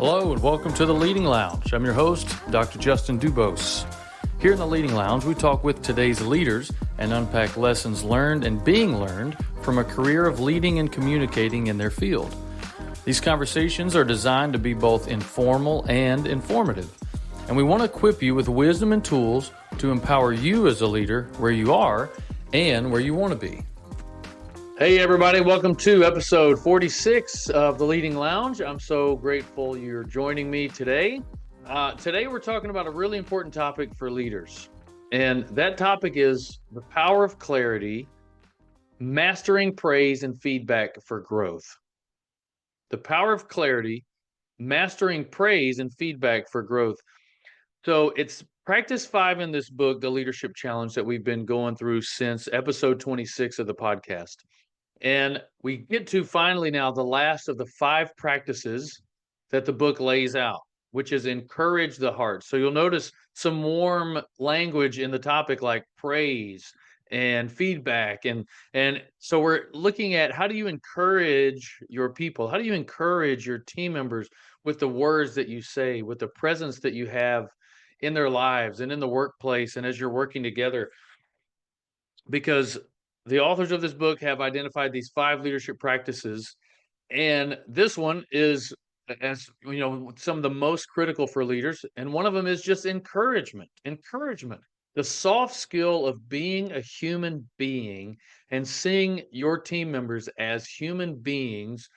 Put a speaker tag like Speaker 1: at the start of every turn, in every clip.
Speaker 1: Hello and welcome to the Leading Lounge. I'm your host, Dr. Justin Dubose. Here in the Leading Lounge, we talk with today's leaders and unpack lessons learned and being learned from a career of leading and communicating in their field. These conversations are designed to be both informal and informative, and we want to equip you with wisdom and tools to empower you as a leader where you are and where you want to be. Hey everybody, welcome to episode 46 of the Leading Lounge. I'm so grateful you're joining me today. Today we're talking about a really important topic for leaders, and that topic is the power of clarity, mastering praise and feedback for growth. The power of clarity, mastering praise and feedback for growth. So it's practice 5 in this book, The Leadership Challenge, that we've been going through since episode 26 of the podcast. And we get to finally now the last of the 5 practices that the book lays out, which is encourage the heart. So you'll notice some warm language in the topic like praise and feedback. And so we're looking at how do you encourage your people? How do you encourage your team members with the words that you say, with the presence that you have in their lives and in the workplace and as you're working together? Because the authors of this book have identified these 5 leadership practices, and this one is, as you know, some of the most critical for leaders, and one of them is just encouragement. The soft skill of being a human being and seeing your team members as human beings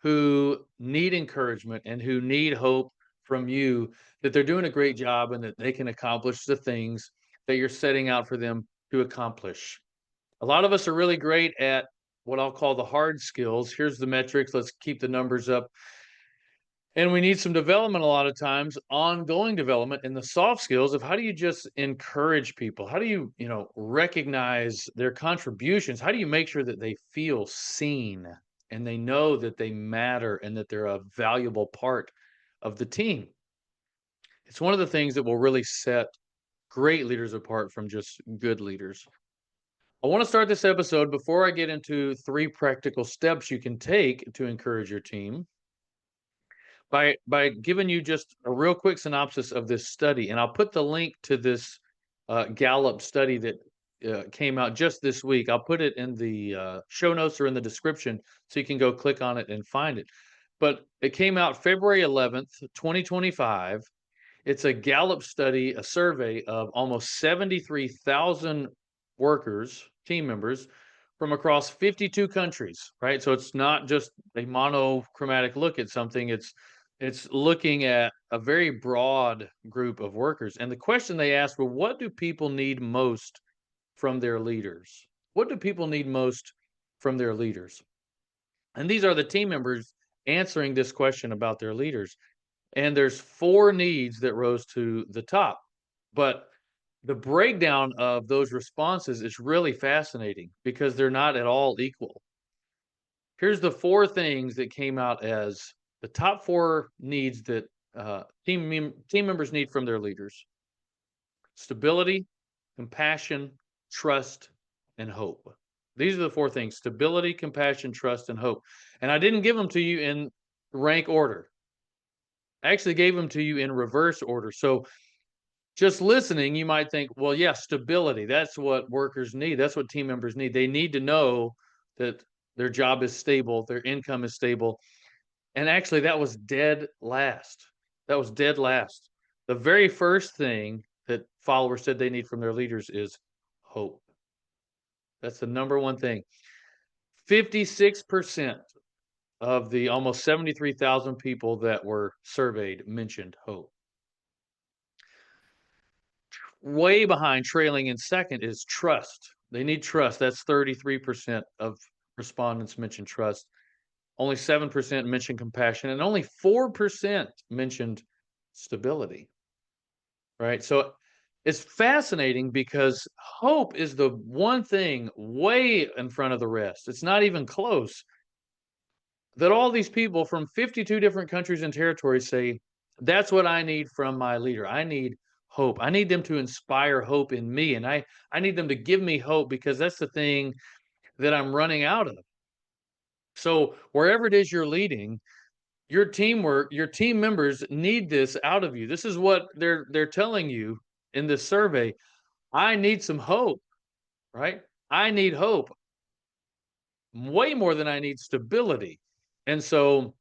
Speaker 1: who need encouragement and who need hope from you, that they're doing a great job and that they can accomplish the things that you're setting out for them to accomplish. A lot of us are really great at what I'll call the hard skills. Here's the metrics. Let's keep the numbers up. And we need some development a lot of times, ongoing development in the soft skills of how do you just encourage people? How do you, recognize their contributions? How do you make sure that they feel seen and they know that they matter and that they're a valuable part of the team? It's one of the things that will really set great leaders apart from just good leaders. I want to start this episode before I get into 3 practical steps you can take to encourage your team by giving you just a real quick synopsis of this study. And I'll put the link to this Gallup study that came out just this week. I'll put it in the show notes or in the description so you can go click on it and find it. But it came out February 11th, 2025. It's a Gallup study, a survey of almost 73,000 workers, team members from across 52 countries, right? So it's not just a monochromatic look at something. It's looking at a very broad group of workers. And the question they asked were, what do people need most from their leaders? What do people need most from their leaders? And these are the team members answering this question about their leaders. And there's 4 needs that rose to the top. But the breakdown of those responses is really fascinating because they're not at all equal. Here's the 4 things that came out as the top 4 needs that team members need from their leaders: stability, compassion, trust, and hope. These are the 4 things: stability, compassion, trust, and hope. And I didn't give them to you in rank order. I actually gave them to you in reverse order. So just listening, you might think, well, yeah, stability. That's what workers need. That's what team members need. They need to know that their job is stable, their income is stable. And actually, that was dead last. The very first thing that followers said they need from their leaders is hope. That's the number one thing. 56% of the almost 73,000 people that were surveyed mentioned hope. Way behind, trailing in second, is trust. They need trust. That's 33% of respondents mentioned trust. Only 7% mentioned compassion, and only 4% mentioned stability. Right? So it's fascinating because hope is the one thing way in front of the rest. It's not even close. That all these people from 52 different countries and territories say, that's what I need from my leader. I need hope. I need them to inspire hope in me. And I need them to give me hope because that's the thing that I'm running out of. So wherever it is you're leading, your team members need this out of you. This is what they're telling you in this survey. I need some hope, right? I need hope way more than I need stability. And so,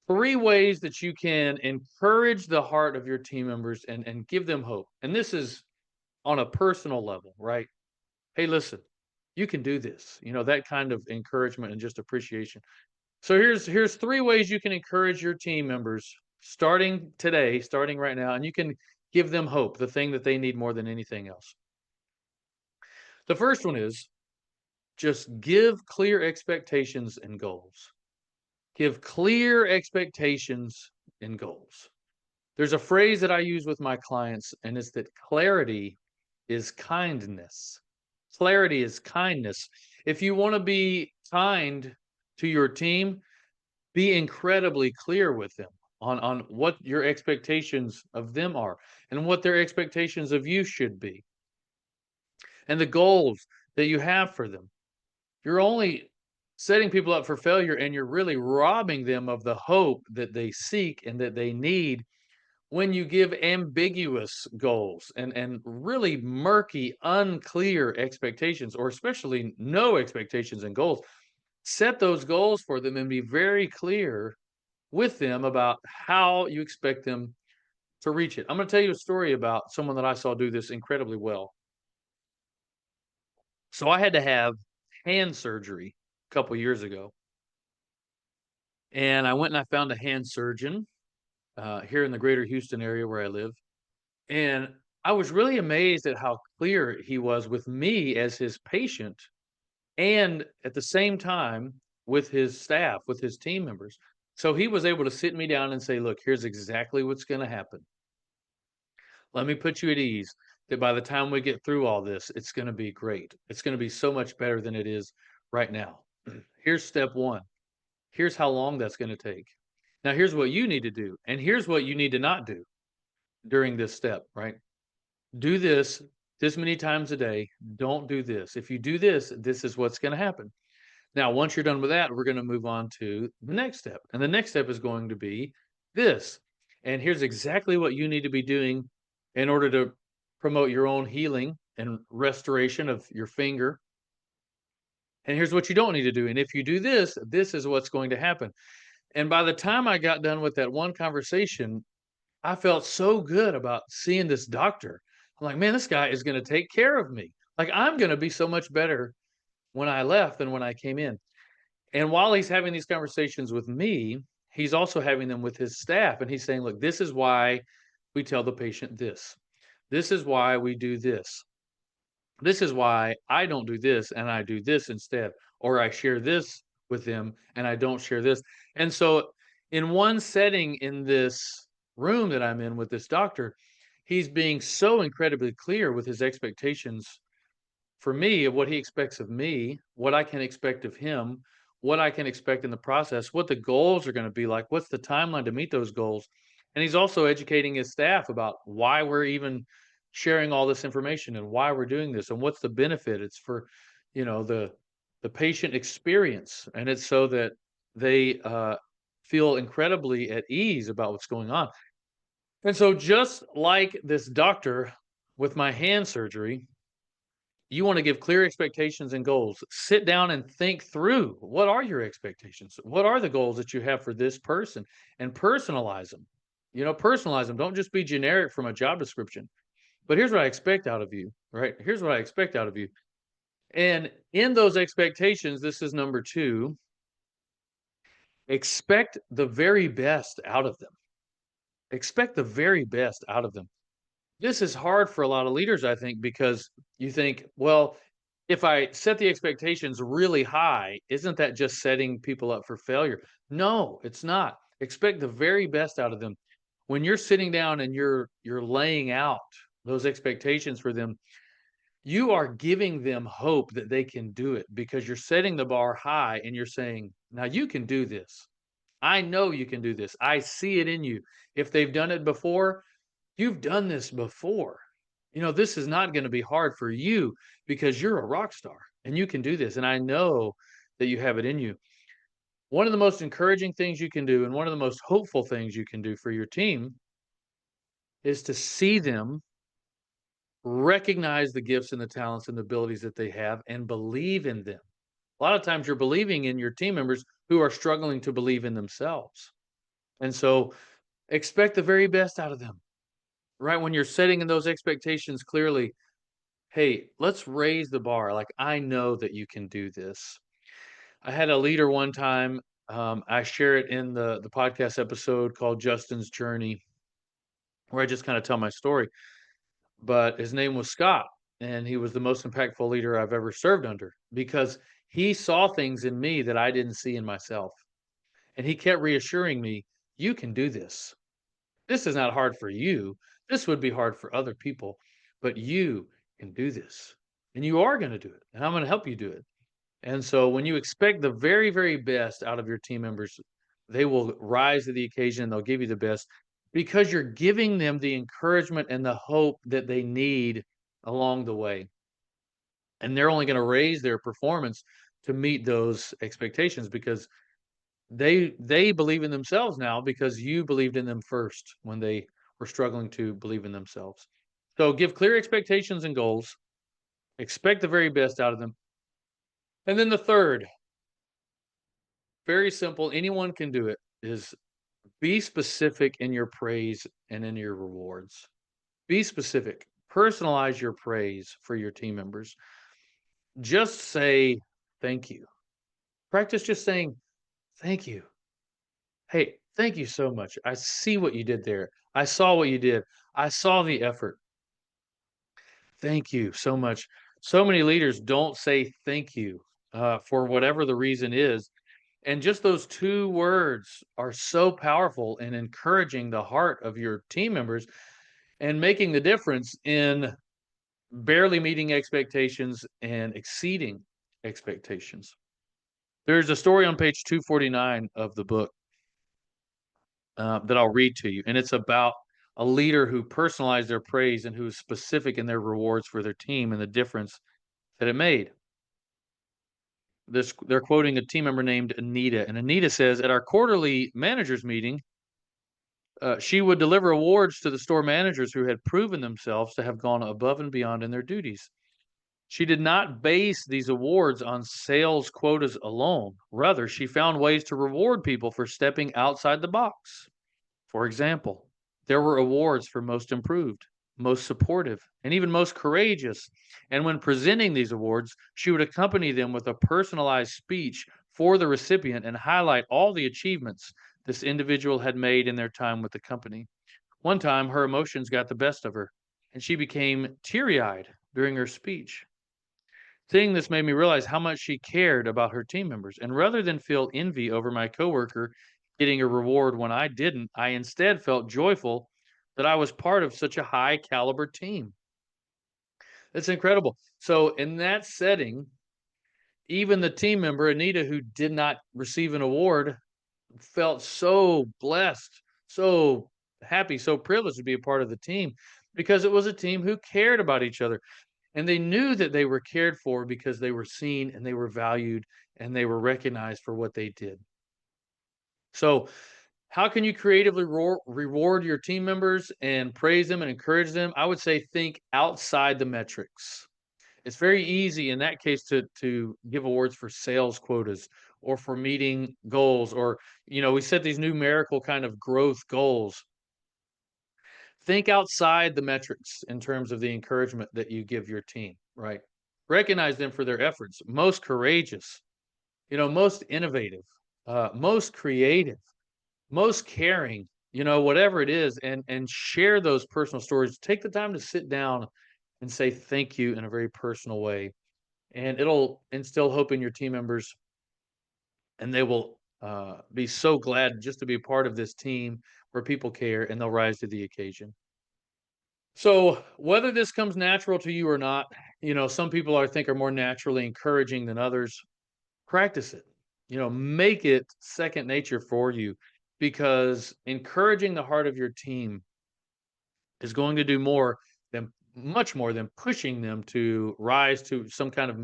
Speaker 1: three ways that you can encourage the heart of your team members and give them hope. And this is on a personal level, right? Hey, listen, you can do this. That kind of encouragement and just appreciation. So here's three ways you can encourage your team members starting today, starting right now, and you can give them hope, the thing that they need more than anything else. The first one is just give clear expectations and goals. Give clear expectations and goals. There's a phrase that I use with my clients, and it's that clarity is kindness. Clarity is kindness. If you want to be kind to your team, be incredibly clear with them on what your expectations of them are and what their expectations of you should be and the goals that you have for them. You're only setting people up for failure, and you're really robbing them of the hope that they seek and that they need when you give ambiguous goals and really murky, unclear expectations, or especially no expectations and goals. Set those goals for them and be very clear with them about how you expect them to reach it. I'm going to tell you a story about someone that I saw do this incredibly well. So I had to have hand surgery a couple years ago, and I went and I found a hand surgeon here in the greater Houston area where I live. And I was really amazed at how clear he was with me as his patient, and at the same time with his staff, with his team members. So he was able to sit me down and say, "Look, here's exactly what's going to happen. Let me put you at ease that by the time we get through all this, it's going to be great. It's going to be so much better than it is right now. Here's step one. Here's how long that's going to take. Now, here's what you need to do. And here's what you need to not do during this step, right? Do this many times a day. Don't do this. If you do this, this is what's going to happen. Now, once you're done with that, we're going to move on to the next step. And the next step is going to be this. And here's exactly what you need to be doing in order to promote your own healing and restoration of your finger. And here's what you don't need to do. And if you do this, this is what's going to happen. And by the time I got done with that one conversation, I felt so good about seeing this doctor. I'm like, man, this guy is going to take care of me. Like, I'm going to be so much better when I left than when I came in. And while he's having these conversations with me, he's also having them with his staff. And he's saying, look, this is why we tell the patient this. This is why we do this. This is why I don't do this and I do this instead. Or I share this with them and I don't share this. And so, in one setting in this room that I'm in with this doctor, he's being so incredibly clear with his expectations for me of what he expects of me, what I can expect of him, what I can expect in the process, what the goals are going to be like, what's the timeline to meet those goals. And he's also educating his staff about why we're even sharing all this information and why we're doing this and what's the benefit. It's for, the patient experience, and it's so that they feel incredibly at ease about what's going on. And so, just like this doctor with my hand surgery, you want to give clear expectations and goals. Sit down and think through, what are your expectations? What are the goals that you have for this person? And personalize them. Personalize them. Don't just be generic from a job description. But here's what I expect out of you, right? Here's what I expect out of you. And in those expectations, this is number 2, expect the very best out of them. Expect the very best out of them. This is hard for a lot of leaders, I think, because you think, well, if I set the expectations really high, isn't that just setting people up for failure? No, it's not. Expect the very best out of them. When you're sitting down and you're laying out those expectations for them, you are giving them hope that they can do it because you're setting the bar high and you're saying, now you can do this. I know you can do this. I see it in you. If they've done it before, you've done this before. This is not going to be hard for you because you're a rock star and you can do this. And I know that you have it in you. One of the most encouraging things you can do and one of the most hopeful things you can do for your team is to see them recognize the gifts and the talents and the abilities that they have and believe in them. A lot of times you're believing in your team members who are struggling to believe in themselves. And so expect the very best out of them, right? When you're setting in those expectations clearly, hey, let's raise the bar. Like, I know that you can do this. I had a leader one time. I share it in the podcast episode called Justin's Journey, where I just kind of tell my story. But his name was Scott, and he was the most impactful leader I've ever served under because he saw things in me that I didn't see in myself. And he kept reassuring me, you can do this. This is not hard for you. This would be hard for other people, but you can do this. And you are going to do it. And I'm going to help you do it. And so when you expect the very, very best out of your team members, they will rise to the occasion and they'll give you the best because you're giving them the encouragement and the hope that they need along the way. And they're only going to raise their performance to meet those expectations because they believe in themselves now because you believed in them first when they were struggling to believe in themselves. So give clear expectations and goals, expect the very best out of them. And then the third, very simple, anyone can do it, is be specific in your praise and in your rewards. Be specific. Personalize your praise for your team members. Just say thank you. Practice just saying thank you. Hey, thank you so much. I see what you did there. I saw what you did. I saw the effort. Thank you so much. So many leaders don't say thank you for whatever the reason is. And just those two words are so powerful in encouraging the heart of your team members and making the difference in barely meeting expectations and exceeding expectations. There's a story on page 249 of the book that I'll read to you, and it's about a leader who personalized their praise and who was specific in their rewards for their team and the difference that it made. They're quoting a team member named Anita, and Anita says, "At our quarterly managers meeting, she would deliver awards to the store managers who had proven themselves to have gone above and beyond in their duties. She did not base these awards on sales quotas alone. Rather, she found ways to reward people for stepping outside the box. For example, there were awards for most improved, most supportive, and even most courageous. And when presenting these awards, she would accompany them with a personalized speech for the recipient and highlight all the achievements this individual had made in their time with the company. One time, her emotions got the best of her, and she became teary eyed during her speech. Seeing this made me realize how much she cared about her team members. And rather than feel envy over my coworker getting a reward when I didn't, I instead felt joyful that I was part of such a high caliber team. It's incredible. So, in that setting, even the team member, Anita, who did not receive an award, felt so blessed, so happy, so privileged to be a part of the team because it was a team who cared about each other. And they knew that they were cared for because they were seen and they were valued and they were recognized for what they did. So, how can you creatively reward your team members and praise them and encourage them? I would say think outside the metrics. It's very easy in that case to give awards for sales quotas or for meeting goals or we set these numerical kind of growth goals. Think outside the metrics in terms of the encouragement that you give your team, right? Recognize them for their efforts, most courageous, most innovative, most creative, most caring, whatever it is, and share those personal stories. Take the time to sit down and say thank you in a very personal way, and it'll instill hope in your team members, and they will be so glad just to be a part of this team where people care, and they'll rise to the occasion. So whether this comes natural to you or not, some people I think are more naturally encouraging than others. Practice it. Make it second nature for you because encouraging the heart of your team is going to do much more than pushing them to rise to some kind of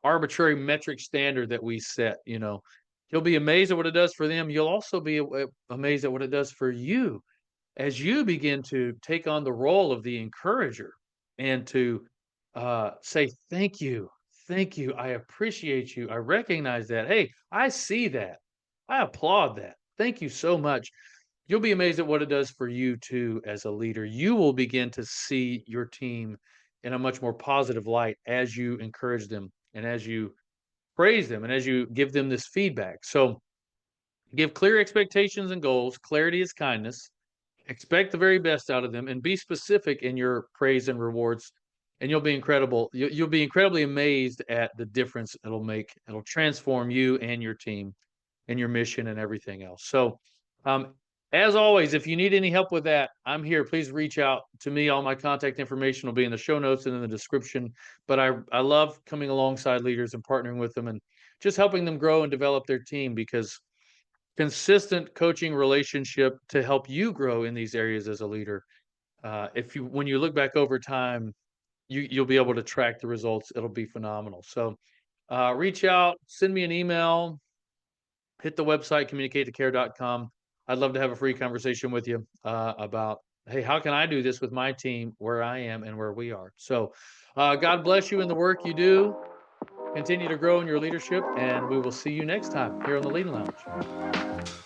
Speaker 1: arbitrary metric standard that we set. You'll be amazed at what it does for them. You'll also be amazed at what it does for you as you begin to take on the role of the encourager and to say, "Thank you. Thank you. I appreciate you. I recognize that. Hey, I see that. I applaud that. Thank you so much." You'll be amazed at what it does for you too as a leader. You will begin to see your team in a much more positive light as you encourage them and as you praise them and as you give them this feedback. So give clear expectations and goals. Clarity is kindness. Expect the very best out of them and be specific in your praise and rewards. And you'll be incredible. You'll be incredibly amazed at the difference it'll make. It'll transform you and your team and your mission and everything else. So, um, as always, if you need any help with that, I'm here. Please reach out to me. All my contact information will be in the show notes and in the description. But I love coming alongside leaders and partnering with them and just helping them grow and develop their team because consistent coaching relationship to help you grow in these areas as a leader. If you when you look back over time, you'll be able to track the results. It'll be phenomenal. So reach out, send me an email, hit the website communicatethecare.com. I'd love to have a free conversation with you about, hey, how can I do this with my team where I am and where we are? So God bless you in the work you do. Continue to grow in your leadership, and we will see you next time here on the Leading Lounge.